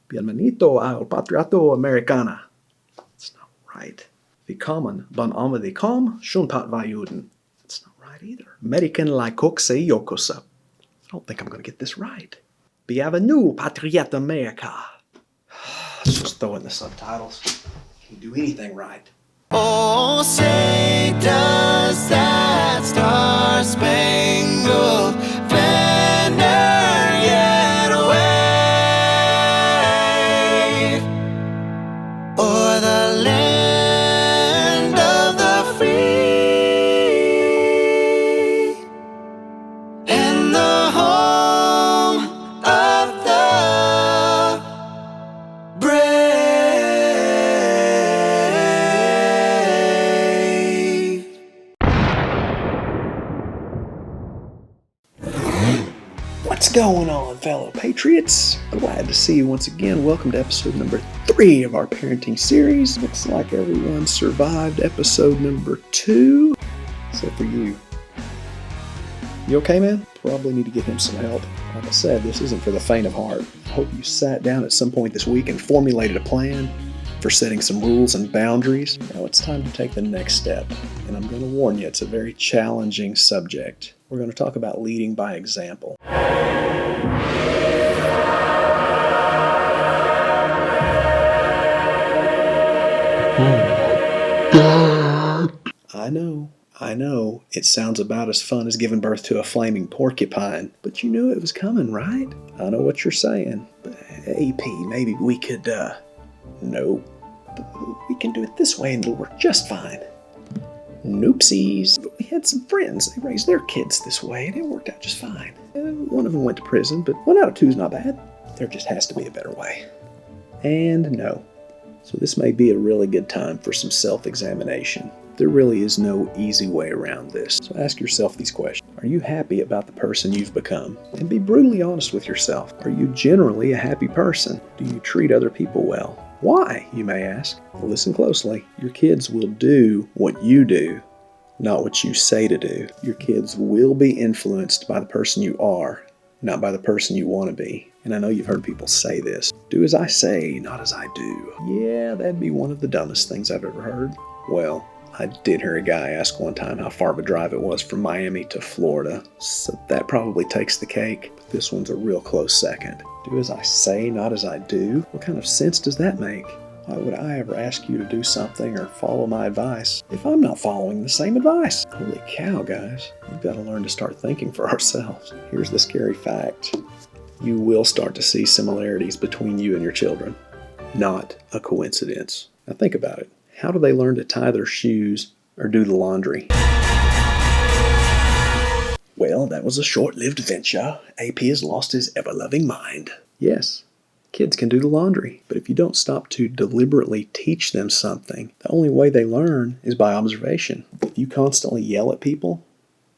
Bienvenido al Patriot Americana. That's not right. Willkommen beim Amerikum schon Patrioten. That's not right either. American Laikokse Yokosa. I don't think I'm going to get this right. Bienvenue, Patriot America. Let's just throw in the subtitles. Can't do anything right. Oh, say does that star-spangled banner yet wave o'er the land of the free and the home of the brave? What's going on, fellow Patriots? Glad to see you once again. Welcome to episode number 3 of our parenting series. Looks like everyone survived episode number 2, except for you. You okay, man? Probably need to get him some help. Like I said, this isn't for the faint of heart. I hope you sat down at some point this week and formulated a plan for setting some rules and boundaries. Now it's time to take the next step. And I'm going to warn you, it's a very challenging subject. We're going to talk about leading by example. I know, it sounds about as fun as giving birth to a flaming porcupine, but you knew it was coming, right? I know what you're saying, but AP, maybe we could, no, we can do it this way and it'll work just fine. Noopsies. But we had some friends, they raised their kids this way and it worked out just fine. One of them went to prison, but 1 out of 2 is not bad. There just has to be a better way. And no. So this may be a really good time for some self-examination. There really is no easy way around this. So ask yourself these questions. Are you happy about the person you've become? And be brutally honest with yourself. Are you generally a happy person? Do you treat other people well? Why, you may ask? Well, listen closely. Your kids will do what you do, not what you say to do. Your kids will be influenced by the person you are, not by the person you want to be. And I know you've heard people say this. Do as I say, not as I do. Yeah, that'd be one of the dumbest things I've ever heard. Well, I did hear a guy ask one time how far of a drive it was from Miami to Florida, so that probably takes the cake. But this one's a real close second. Do as I say, not as I do? What kind of sense does that make? Why would I ever ask you to do something or follow my advice if I'm not following the same advice? Holy cow, guys. We've got to learn to start thinking for ourselves. Here's the scary fact. You will start to see similarities between you and your children. Not a coincidence. Now think about it. How do they learn to tie their shoes or do the laundry? Well, that was a short-lived venture. AP has lost his ever-loving mind. Yes, kids can do the laundry, but if you don't stop to deliberately teach them something, the only way they learn is by observation. If you constantly yell at people,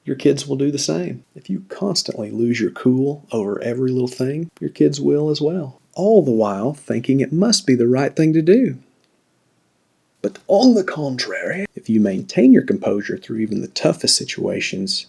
your kids will do the same. If you constantly lose your cool over every little thing, your kids will as well. All the while thinking it must be the right thing to do. But on the contrary, if you maintain your composure through even the toughest situations,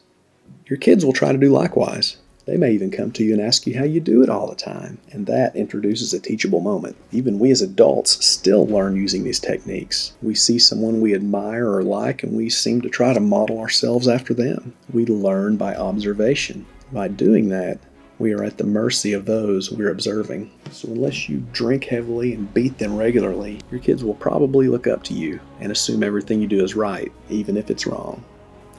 your kids will try to do likewise. They may even come to you and ask you how you do it all the time. And that introduces a teachable moment. Even we as adults still learn using these techniques. We see someone we admire or like, and we seem to try to model ourselves after them. We learn by observation. By doing that, we are at the mercy of those we're observing. So unless you drink heavily and beat them regularly, your kids will probably look up to you and assume everything you do is right, even if it's wrong.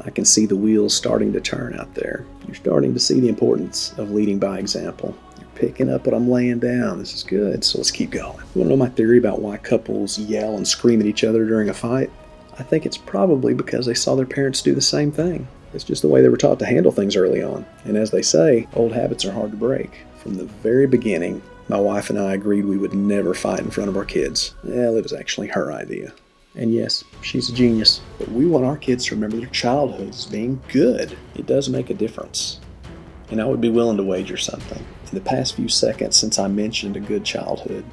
I can see the wheels starting to turn out there. You're starting to see the importance of leading by example. You're picking up what I'm laying down. This is good, so let's keep going. You want to know my theory about why couples yell and scream at each other during a fight? I think it's probably because they saw their parents do the same thing. It's just the way they were taught to handle things early on. And as they say, old habits are hard to break. From the very beginning, my wife and I agreed we would never fight in front of our kids. Well, it was actually her idea. And yes, she's a genius. But we want our kids to remember their childhood as being good. It does make a difference. And I would be willing to wager something. In the past few seconds since I mentioned a good childhood,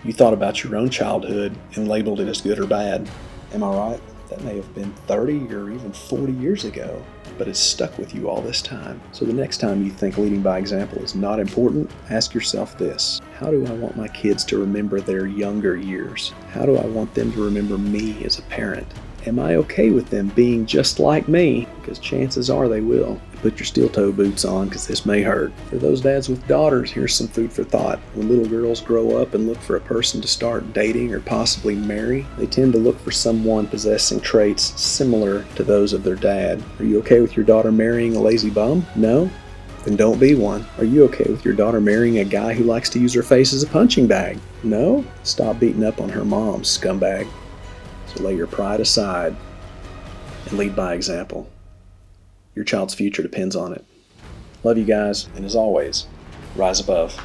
you thought about your own childhood and labeled it as good or bad. Am I right? That may have been 30 or even 40 years ago. but it's stuck with you all this time. So the next time you think leading by example is not important, ask yourself this: how do I want my kids to remember their younger years? How do I want them to remember me as a parent? Am I okay with them being just like me? Because chances are they will. Put your steel-toe boots on, because this may hurt. For those dads with daughters, here's some food for thought. When little girls grow up and look for a person to start dating or possibly marry, they tend to look for someone possessing traits similar to those of their dad. Are you okay with your daughter marrying a lazy bum? No? Then don't be one. Are you okay with your daughter marrying a guy who likes to use her face as a punching bag? No? Stop beating up on her mom, scumbag. So lay your pride aside and lead by example. Your child's future depends on it. Love you guys, and as always, rise above.